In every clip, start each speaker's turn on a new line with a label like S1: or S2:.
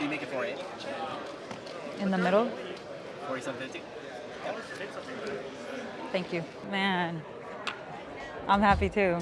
S1: you make it for it?
S2: In the middle?
S1: 47.50.
S2: Thank you. Man, I'm happy too.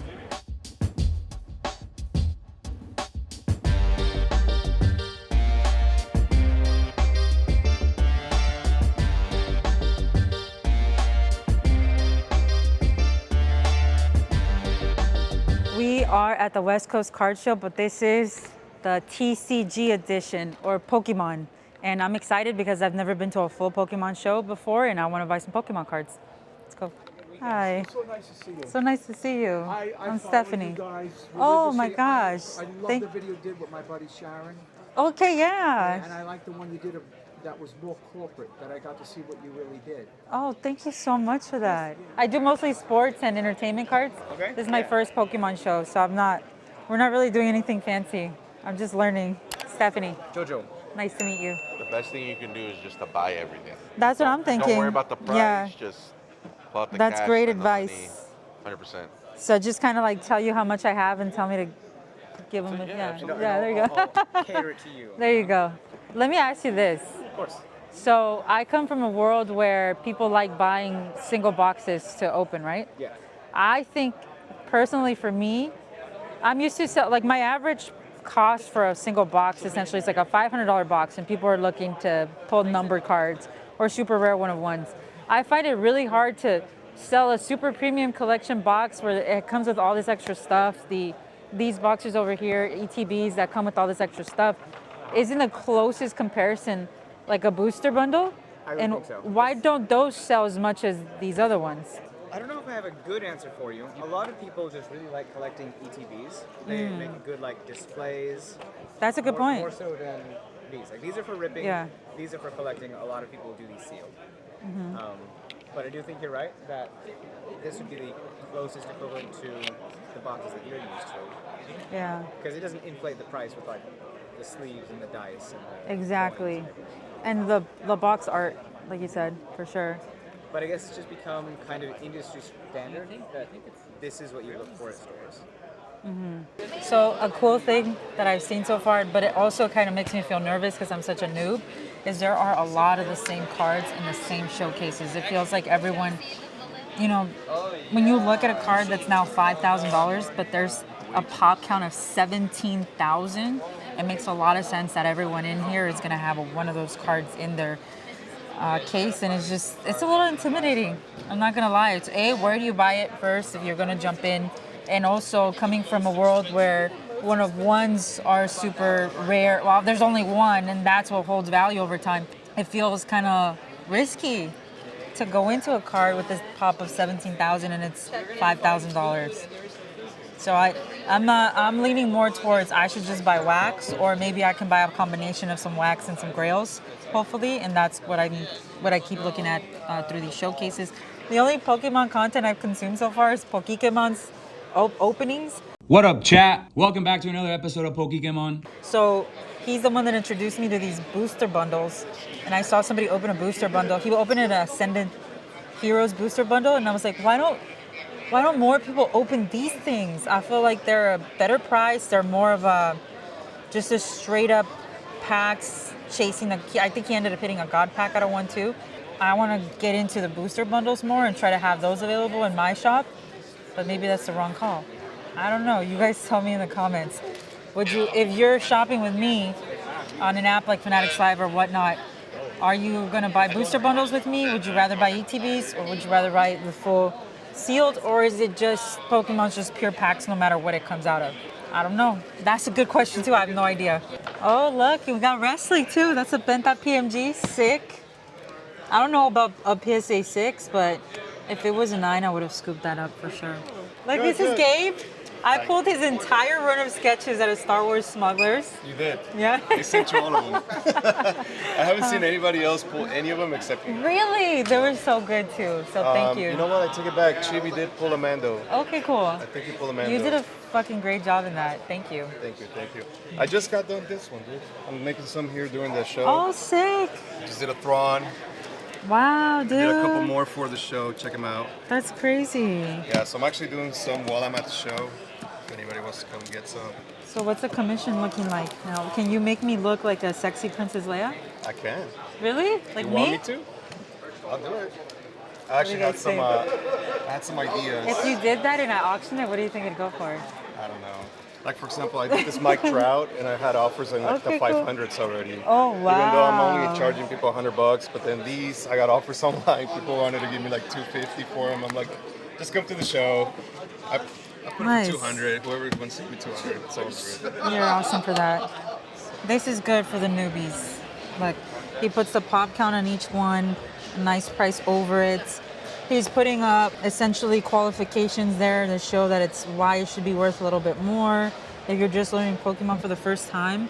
S2: We are at the West Coast Card Show, but this is the TCG edition, or Pokemon. And I'm excited because I've never been to a full Pokemon show before, and I want to buy some Pokemon cards. Let's go. Hi.
S3: It's so nice to see you.
S2: So nice to see you. I'm Stephanie.
S3: You guys
S2: Oh my
S3: religiously.
S2: gosh.
S3: I love the video you did with my buddy Sharon.
S2: Okay, yeah.
S3: And I like the one you did that was more corporate, that I got to see what you really did.
S2: Oh, thank you so much for that. I do mostly sports and entertainment cards.
S1: Okay.
S2: This is my first Pokemon show, so we're not really doing anything fancy. I'm just learning. Stephanie,
S1: Jojo.
S2: nice to meet you.
S4: The best thing you can do is just to buy everything.
S2: That's what I'm thinking.
S4: Don't worry about the price.
S2: Yeah.
S4: Just pull out the
S2: That's
S4: cash,
S2: great
S4: spend the money.
S2: advice.
S4: 100%.
S2: So just kind of like tell you how much I have and tell me to give them.
S4: yeah,
S2: Yeah,
S4: absolutely.
S2: yeah, there you go.
S1: I'll cater it to you.
S2: There you go. Let me ask you this.
S1: Of course.
S2: So I come from a world where people like buying single boxes to open, right?
S1: Yeah.
S2: I think personally for me, I'm used to sell, like my average cost for a single box essentially is like a $500 box, and people are looking to pull numbered cards or super rare one-of-ones. I find it really hard to sell a super premium collection box where it comes with all this extra stuff. These boxes over here, ETBs that come with all this extra stuff, isn't the closest comparison like a booster bundle?
S1: I would
S2: And
S1: think so.
S2: why don't those sell as much as these other ones?
S1: I don't know if I have a good answer for you. A lot of people just really like collecting ETBs. They make good like displays.
S2: That's a good point.
S1: More so than these. Like these are for ripping.
S2: Yeah.
S1: These are for collecting. A lot of people do these sealed. But I do think you're right that this would be the closest equivalent to the boxes that you're used to.
S2: Yeah,
S1: Because it doesn't inflate the price with like the sleeves and the dice. And the
S2: exactly.
S1: coins
S2: And
S1: and everything.
S2: the box art, like you said, for sure.
S1: But I guess it's just become kind of industry standard that this is what you look for at stores.
S2: So a cool thing that I've seen so far, but it also kind of makes me feel nervous because I'm such a noob, is there are a lot of the same cards in the same showcases. It feels like everyone, you know, when you look at a card that's now $5,000, but there's a pop count of 17,000, it makes a lot of sense that everyone in here is going to have one of those cards in their case, and it's a little intimidating. I'm not going to lie. It's where do you buy it first if you're going to jump in? And also coming from a world where one of ones are super rare. Well, there's only one, and that's what holds value over time. It feels kind of risky to go into a card with this pop of 17,000 and it's $5,000. So I'm leaning more towards I should just buy wax, or maybe I can buy a combination of some wax and some grails, hopefully, and that's what I keep looking at through these showcases. The only Pokemon content I've consumed so far is Pokemon's openings.
S5: What up, chat? Welcome back to another episode of Pokémon.
S2: So he's the one that introduced me to these booster bundles, and I saw somebody open a booster bundle. He opened an Ascendant Heroes booster bundle, and I was like, why don't more people open these things? I feel like they're a better price. They're more of just a straight up packs chasing I think he ended up hitting a God pack out of one too. I want to get into the booster bundles more and try to have those available in my shop, but maybe that's the wrong call. I don't know. You guys tell me in the comments. If you're shopping with me on an app like Fanatics Live or whatnot, are you going to buy booster bundles with me? Would you rather buy ETBs, or would you rather buy the full sealed, or is it just Pokemon's just pure packs no matter what it comes out of? I don't know. That's a good question too. I have no idea. Oh, look, we got wrestling too. That's a Benta PMG. Sick. I don't know about a PSA 6, but if it was a 9, I would have scooped that up for sure. Look, this is Gabe. I pulled his entire run of sketches out of Star Wars Smugglers.
S6: You did.
S2: Yeah.
S6: They sent you all of them. I haven't seen anybody else pull any of them except you.
S2: Really? They were so good too. So thank you.
S6: You know what? I take it back. Chibi did pull a Mando.
S2: Okay, cool.
S6: I think he pulled a Mando.
S2: You did a fucking great job in that. Thank you.
S6: Thank you. I just got done this one, dude. I'm making some here during the show.
S2: Oh, sick.
S6: Just did a Thrawn.
S2: Wow, dude.
S6: Did a couple more for the show. Check them out.
S2: That's crazy.
S6: Yeah, so I'm actually doing some while I'm at the show. If anybody wants to come get some.
S2: So what's the commission looking like now? Can you make me look like a sexy Princess Leia?
S6: I can.
S2: Really? Like
S6: You
S2: me?
S6: want me to? I'll do it. I actually
S2: you
S6: had
S2: guys
S6: some.
S2: think?
S6: I had some ideas.
S2: If you did that and I auctioned it, what do you think it'd go for?
S6: I don't know. Like for example, I did this Mike Trout, and I had offers in like
S2: Okay,
S6: the
S2: cool.
S6: 500s already.
S2: Oh,
S6: Even though I'm
S2: wow.
S6: only charging people $100, but then these I got offers online. People wanted to give me like $250 for them. I'm like, just come to the show. I put
S2: Nice.
S6: it for $200. Whoever wants to give me $200, it's all good.
S2: You're awesome for that. This is good for the newbies. Look, he puts the pop count on each one, a nice price over it. He's putting up essentially qualifications there to show that it's why it should be worth a little bit more if you're just learning Pokemon for the first time.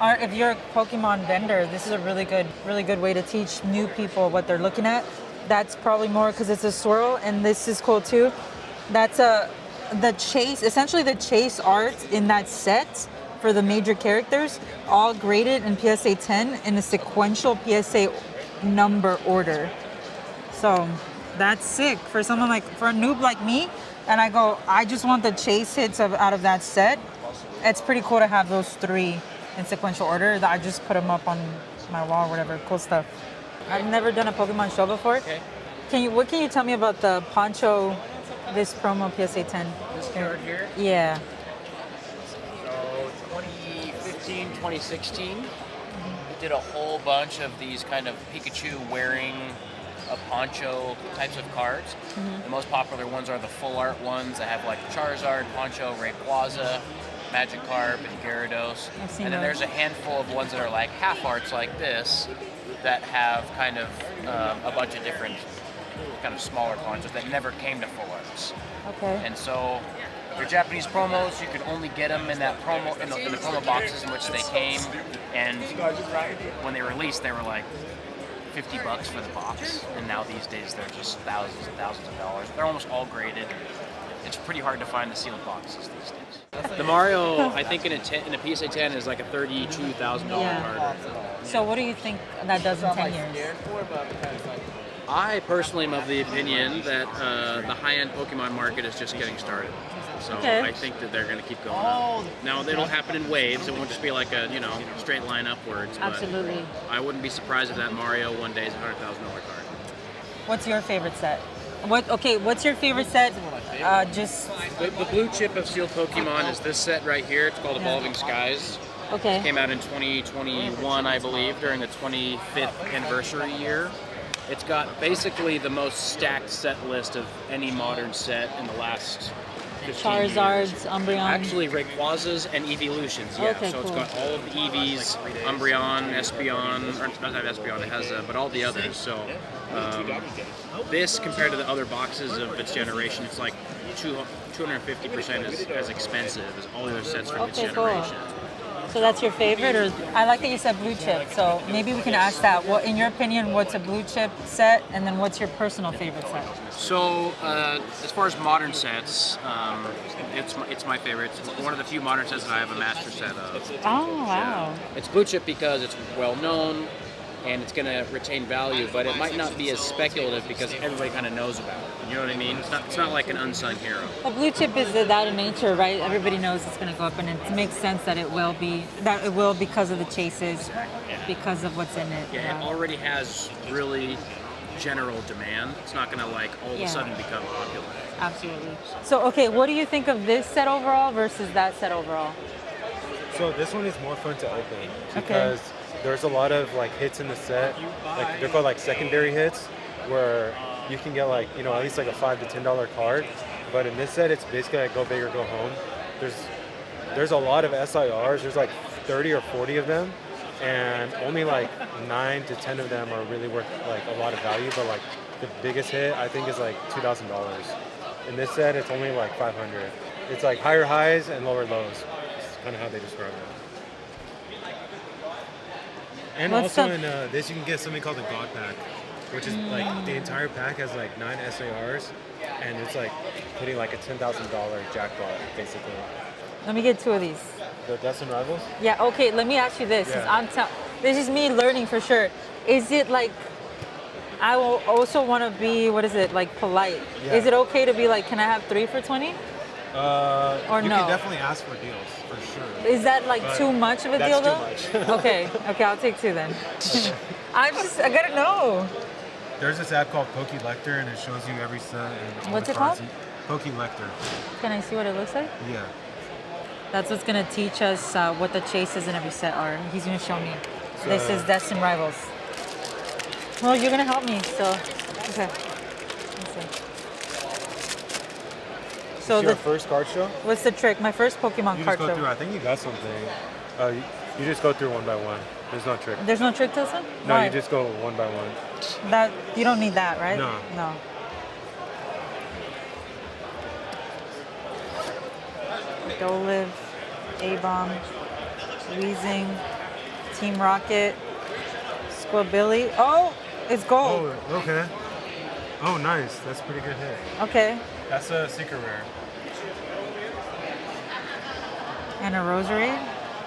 S2: Or if you're a Pokemon vendor, this is a really good way to teach new people what they're looking at. That's probably more because it's a swirl, and this is cool too. That's the chase art in that set for the major characters, all graded in PSA 10 in a sequential PSA number order. So that's sick for someone for a noob like me. And I just want the chase hits out of that set. It's pretty cool to have those 3 in sequential order. I just put them up on my wall or whatever. Cool stuff. I've never done a Pokemon show before.
S1: Okay.
S2: What can you tell me about the poncho, this promo PSA 10?
S7: This card here.
S2: Yeah.
S7: So 2015, 2016, we did a whole bunch of these kind of Pikachu wearing a poncho types of cards. The most popular ones are the full art ones that have like Charizard, Poncho, Rayquaza, Magikarp, and Gyarados.
S2: I've seen
S7: And then
S2: those.
S7: there's a handful of ones that are like half arts like this that have kind of a bunch of different kind of smaller ponchos that never came to full arts.
S2: Okay.
S7: And so your Japanese promos, you could only get them in that promo in the promo boxes in which they came. And when they released, they were like $50 for the box. And now these days they're just thousands and thousands of dollars. They're almost all graded. It's pretty hard to find the sealed boxes these days.
S8: The Mario, I think in a PSA 10 is like a $32,000
S2: Yeah.
S8: card.
S2: So what do you think that does in 10 years?
S8: I personally am of the opinion that the high-end Pokemon market is just getting started. So
S2: Okay.
S8: I think that they're going to keep going up. Now it'll happen in waves. It won't just be like a straight line upwards. But
S2: Absolutely.
S8: I wouldn't be surprised if that Mario one day is a $100,000 card.
S2: What's your favorite set? What's your favorite set? Just
S8: The blue chip of sealed Pokemon is this set right here. It's called Evolving Skies.
S2: okay.
S8: Came out in 2021, I believe, during the 25th anniversary year. It's got basically the most stacked set list of any modern set in the last 15
S2: Charizards,
S8: years.
S2: Umbreon.
S8: Actually, Rayquazas and Evolutions, yeah.
S2: Okay,
S8: so
S2: cool.
S8: it's got all of the Eevees, Umbreon, Espeon, or not Espeon, it has, but all the others. So this, compared to the other boxes of its generation, it's like 250% as expensive as all the other sets from its
S2: Okay, cool.
S8: generation.
S2: So that's your favorite, or I like that you said blue chip. So maybe we can ask that. What, in your opinion, what's a blue chip set, and then what's your personal favorite set?
S8: So, as far as modern sets, it's my favorite. It's one of the few modern sets that I have a master set of.
S2: Oh wow.
S8: It's blue chip because it's well known and it's going to retain value, but it might not be as speculative because everybody kind of knows about it. You know what I mean? It's not like an unsung hero.
S2: Well, blue chip is that of nature, right? Everybody knows it's going to go up, and it makes sense that it will because of the chases, because of what's in it.
S8: Yeah, it already has really general demand. It's not going to like all of a sudden become popular.
S2: Absolutely. So, okay, what do you think of this set overall versus that set overall?
S9: So this one is more fun to open because there's a lot of like hits in the set, like they're called like secondary hits, where you can get like at least like a $5 to $10 card. But in this set, it's basically like go big or go home. There's a lot of SIRs. There's like 30 or 40 of them, and only like 9 to 10 of them are really worth like a lot of value. But like the biggest hit I think is like $2,000. In this set, it's only like 500. It's like higher highs and lower lows. It's kind of how they describe it. And
S2: What's
S9: also
S2: the-
S9: in this, you can get something called the God Pack, which is like the entire pack has like 9 SARs, and it's like putting like a $10,000 jackpot basically.
S2: Let me get 2 of these.
S9: The Deaths and Rivals.
S2: Yeah, okay, let me ask you this. 'Cause
S9: Yeah.
S2: This is me learning for sure. Is it like, I will also want to be, like polite.
S9: Yeah.
S2: Is it okay to be like, can I have 3 for 20? Or
S9: you
S2: no?
S9: can definitely ask for deals, for sure.
S2: Is that like
S9: But
S2: too much of a
S9: that's
S2: deal
S9: too
S2: though?
S9: much.
S2: Okay, I'll take 2 then. I gotta know.
S9: There's this app called Pokélector, and it shows you every set and all
S2: What's
S9: the
S2: it
S9: cards.
S2: called?
S9: Pokélector.
S2: Can I see what it looks like?
S9: Yeah.
S2: That's what's gonna teach us what the chases in every set are. He's gonna show me. This is Destined Rivals. Well, you're gonna help me, so okay. Let's see. So
S9: It's your first card show?
S2: what's the trick? My first Pokemon
S9: You
S2: card
S9: just go
S2: show.
S9: through. I think you got something. You just go through one by one. There's no trick.
S2: There's no trick to this one?
S9: No,
S2: Why?
S9: you just go one by one.
S2: That you don't need that, right?
S9: No.
S2: No. Dolive, A-Bomb, Weezing, Team Rocket, Squabilly. Oh, it's gold.
S9: Oh, okay. Oh, nice. That's a pretty good hit.
S2: Okay.
S9: That's a secret rare.
S2: And a Rosary.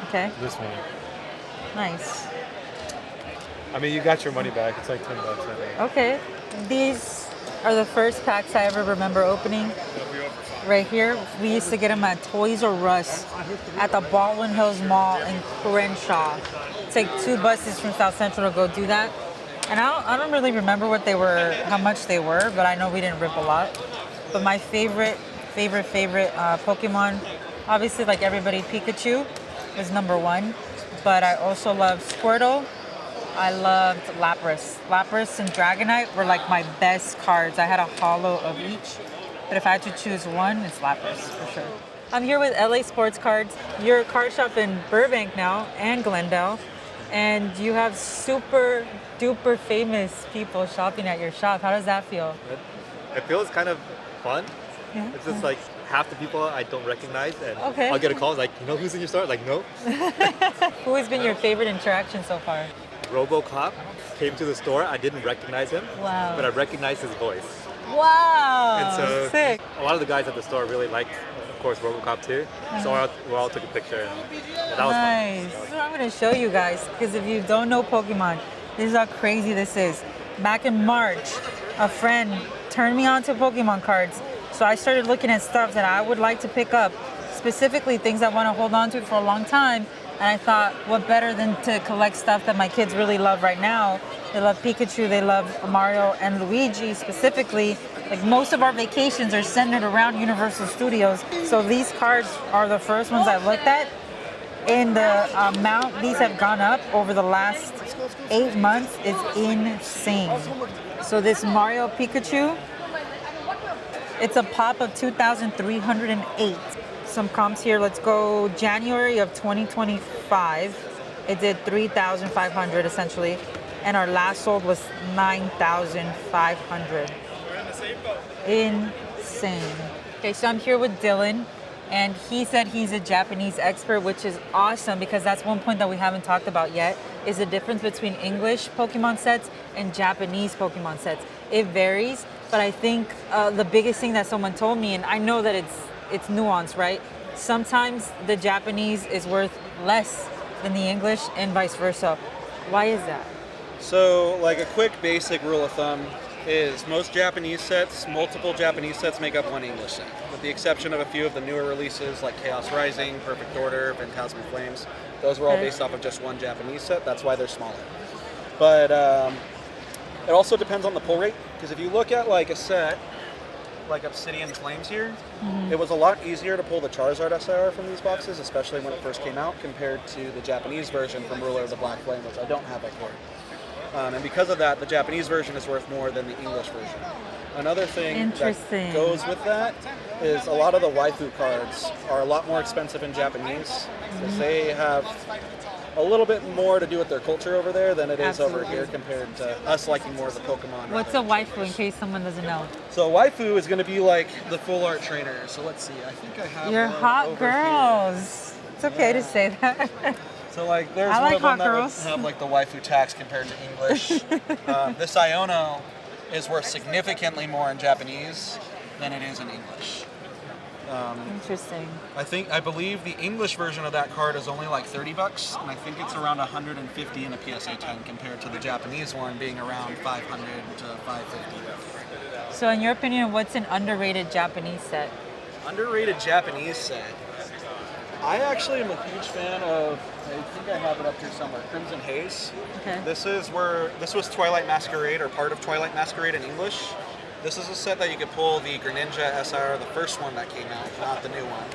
S2: Okay.
S9: This one.
S2: Nice.
S9: I mean, you got your money back. It's like $10, I think.
S2: Okay. These are the first packs I ever remember opening. Right here, we used to get them at Toys R Us at the Baldwin Hills Mall in Crenshaw. Take 2 buses from South Central to go do that. And I don't really remember what they were, how much they were, but I know we didn't rip a lot. But my favorite Pokemon, obviously like everybody, Pikachu is number 1. But I also love Squirtle. I loved Lapras. Lapras and Dragonite were like my best cards. I had a holo of each. But if I had to choose one, it's Lapras for sure. I'm here with LA Sports Cards. You're a card shop in Burbank now and Glendale. And you have super duper famous people shopping at your shop. How does that feel?
S10: It feels kind of fun.
S2: Yeah.
S10: It's just like half the people I don't recognize, and
S2: Okay.
S10: I'll get a call like, you know who's in your store? Like, no.
S2: Who has been your favorite interaction so far?
S10: RoboCop came to the store. I didn't recognize him,
S2: Wow.
S10: but I recognized his voice.
S2: Wow,
S10: And so
S2: sick.
S10: a lot of the guys at the store really liked, of course, RoboCop too. So we all took a picture, and that was
S2: Nice.
S10: fun.
S2: This is what I'm going to show you guys, because if you don't know Pokemon, this is how crazy this is. Back in March, a friend turned me on to Pokemon cards. So I started looking at stuff that I would like to pick up, specifically things I want to hold on to for a long time. And I thought, what better than to collect stuff that my kids really love right now? They love Pikachu, they love Mario and Luigi specifically. Like most of our vacations are centered around Universal Studios. So these cards are the first ones I looked at. And the amount these have gone up over the last 8 months is insane. So this Mario Pikachu, it's a pop of 2,308. Some comps here. Let's go January of 2025. It did 3,500 essentially, and our last sold was 9,500. Insane. Okay, so I'm here with Dylan, and he said he's a Japanese expert, which is awesome because that's one point that we haven't talked about yet, is the difference between English Pokemon sets and Japanese Pokemon sets. It varies, but I think the biggest thing that someone told me, and I know that it's nuanced, right? Sometimes the Japanese is worth less than the English and vice versa. Why is that?
S11: So, like a quick basic rule of thumb is multiple Japanese sets make up one English set, with the exception of a few of the newer releases like Chaos Rising, Perfect Order, Phantasmal Flames. Those were all based off of just one Japanese set. That's why they're smaller. But it also depends on the pull rate, because if you look at like a set like Obsidian Flames here, it was a lot easier to pull the Charizard SIR from these boxes, especially when it first came out, compared to the Japanese version from Ruler of the Black Flame, which I don't have up here. And because of that, the Japanese version is worth more than the English version. Another thing that goes with that is a lot of the waifu cards are a lot more expensive in Japanese, because they have a little bit more to do with their culture over there than it is over here compared to us liking more of the Pokemon.
S2: What's a waifu in case someone doesn't know?
S11: So a waifu is going to be like the full art trainer. So let's see, I think I have
S2: You're
S11: one
S2: hot
S11: over
S2: girls.
S11: here.
S2: It's okay to say that.
S11: So like there's
S2: I
S11: one
S2: like
S11: of them
S2: hot
S11: that
S2: girls.
S11: would have like the waifu tax compared to English. This Iono is worth significantly more in Japanese than it is in English.
S2: Interesting.
S11: I believe the English version of that card is only like $30, and I think it's around 150 in a PSA 10 compared to the Japanese one being around 500 to 550.
S2: So in your opinion, what's an underrated Japanese set?
S11: Underrated Japanese set. I actually am a huge fan of, I think I have it up here somewhere, Crimson Haze.
S2: Okay.
S11: This was Twilight Masquerade, or part of Twilight Masquerade in English. This is a set that you could pull the Greninja SR, the first one that came out, not the new one.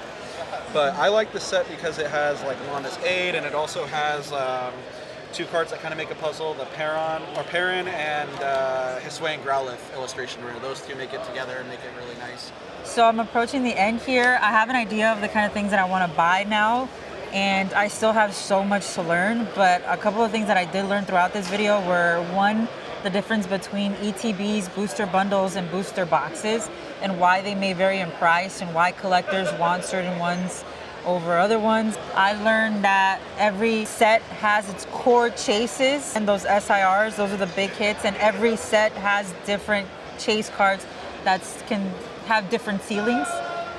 S11: But I like the set because it has like Wanda's Aid, and it also has two cards that kind of make a puzzle, the Perrin and Hisuian Growlithe illustration rare. Those two make it together and make it really nice.
S2: So I'm approaching the end here. I have an idea of the kind of things that I want to buy now, and I still have so much to learn, but a couple of things that I did learn throughout this video were, one, the difference between ETBs, booster bundles, and booster boxes, and why they may vary in price and why collectors want certain ones over other ones. I learned that every set has its core chases, and those SIRs, those are the big hits, and every set has different chase cards that can have different ceilings.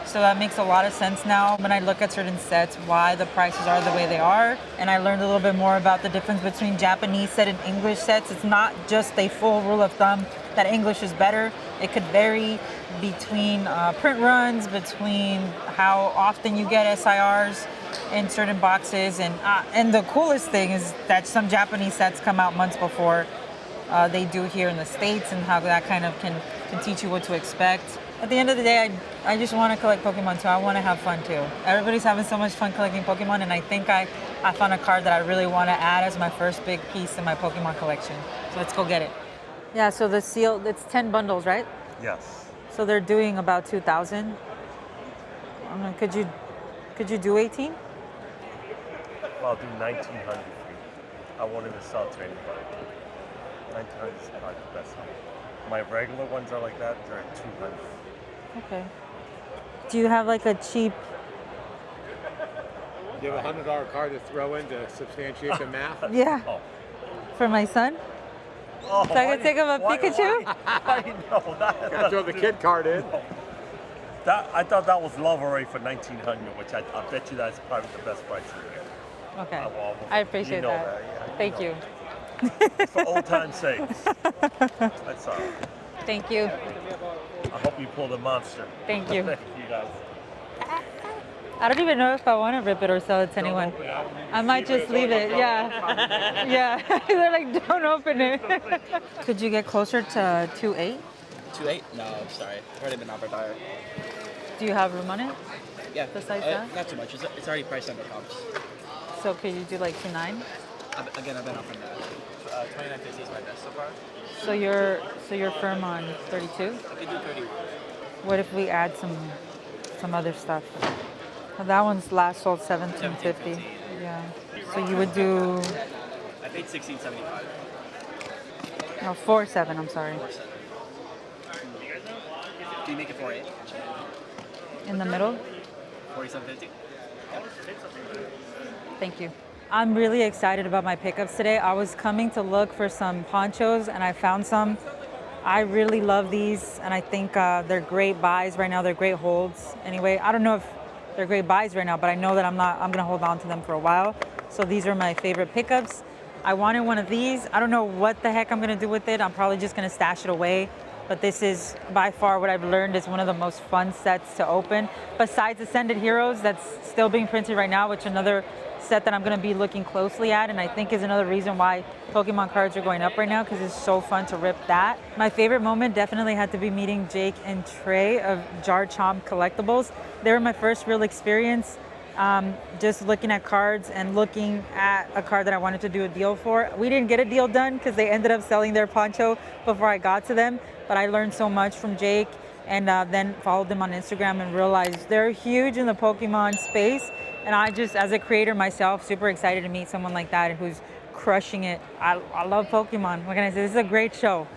S2: So that makes a lot of sense now when I look at certain sets, why the prices are the way they are. And I learned a little bit more about the difference between Japanese set and English sets. It's not just a full rule of thumb that English is better. It could vary between print runs, between how often you get SIRs in certain boxes. And the coolest thing is that some Japanese sets come out months before they do here in the States, and how that kind of can teach you what to expect. At the end of the day, I just want to collect Pokemon too. I want to have fun too. Everybody's having so much fun collecting Pokemon, and I think I found a card that I really want to add as my first big piece in my Pokemon collection. So let's go get it. Yeah, so the seal, it's 10 bundles, right?
S12: Yes.
S2: So they're doing about 2,000. Could you do 18?
S12: Well, I'll do 1,900 for you. I wanted to sell to anybody. 1,900 is probably the best one. My regular ones are like that, they're at 200.
S2: Okay. Do you have like a cheap?
S3: Do you have a $100 card to throw in to substantiate the math?
S2: Yeah.
S12: Oh.
S2: For my son?
S12: Oh,
S2: So I can take him a Pikachu?
S12: I know that.
S3: Gotta throw the kid card in.
S12: I thought that was love already for 1,900, which I bet you that's probably the best price in here.
S2: Okay.
S12: Well,
S2: I appreciate
S12: you know
S2: that.
S12: Yeah,
S2: Thank you.
S12: For old time's sake. That's all right.
S2: Thank you.
S12: I hope you pull the monster.
S2: Thank you.
S12: Thank you guys.
S2: I don't even know if I want to rip it or sell it to anyone. I might just leave it. Yeah. Yeah. They're like, don't open it. Could you get closer to 2.8?
S13: 2.8? No, sorry. Already been offered higher.
S2: Do you have room on it?
S13: Yeah.
S2: Besides that?
S13: Not too much. It's already priced under comps.
S2: So could you do like 2.9?
S13: Again, I've been offered that. 29.50 is my best so far.
S2: So you're firm on 32?
S13: I could do 31.
S2: What if we add some other stuff? Well, that one's last sold 17.50. Yeah. So you would do
S13: I paid 16.75.
S2: no 4.7. I'm sorry.
S13: 4.7. Do you make it 4.8?
S2: In the middle.
S13: 47.50.
S2: Thank you. I'm really excited about my pickups today. I was coming to look for some ponchos and I found some. I really love these, and I think they're great buys right now. They're great holds. Anyway, I don't know if they're great buys right now, but I know that I'm gonna hold on to them for a while. So these are my favorite pickups. I wanted one of these. I don't know what the heck I'm gonna do with it. I'm probably just gonna stash it away. But this is by far what I've learned is one of the most fun sets to open. Besides Ascended Heroes, that's still being printed right now, which another set that I'm going to be looking closely at, and I think is another reason why Pokemon cards are going up right now, because it's so fun to rip that. My favorite moment definitely had to be meeting Jake and Trey of Jar Chomp Collectibles. They were my first real experience just looking at cards and looking at a card that I wanted to do a deal for. We didn't get a deal done because they ended up selling their poncho before I got to them, but I learned so much from Jake, and then followed them on Instagram and realized they're huge in the Pokemon space. And I just, as a creator myself, super excited to meet someone like that who's crushing it. I love Pokemon. What can I say? This is a great show.